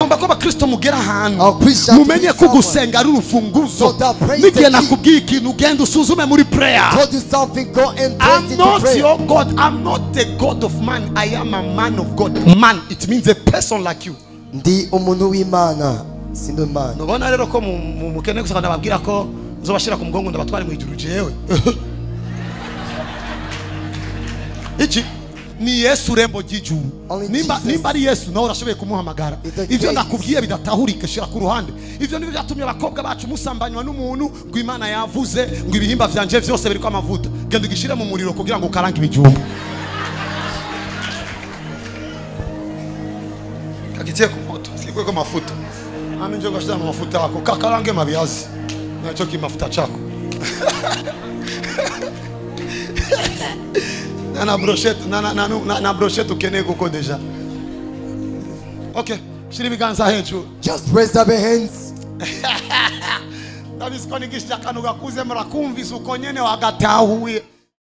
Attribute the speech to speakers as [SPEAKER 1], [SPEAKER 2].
[SPEAKER 1] ngomba ko abakristo mugera ahantu mumenye ko gusenga ari urufunguzo. N'igihe nakubwiye ikintu ugenda usuzume muri prayer. I'm not your God. I'm not the God of man. I am a man of God. Man, it means a person like you.
[SPEAKER 2] Ndi umuntu w'Imana, sindi Imana.
[SPEAKER 1] Nubona rero ko mukene gusa ndababwira ko nzobashira ku mugongo ndabatware mu ijuru jewe. Iki ni Yesu rembo ry'ijuru. Nimba ari Yesu nawe urashoboye kumuhamagara. Ivyo nakubwiye bidatahurike shira ku ruhande. Ivyo nivyo byatumye abakobwa bacu musambanywa n'umuntu ngo Imana yavuze ngo ibihimba vyanje vyose biri kwa amavuta. Genda ugishire mu muriro kugira ngo ukarange ibijumba. Kakitie ku moto, sikwe kwa mafuta. Ami njo gashira mu mafuta yako, kakarange mabiazi. Nacho kimafuta chako. Na brochette ukene kuko deja. Okay, shiri biganza hejuru.
[SPEAKER 2] Just raise up your hands.
[SPEAKER 1] Ndabisikoni gishaka nugakuze murakumvisa ukonyene wagatahuye.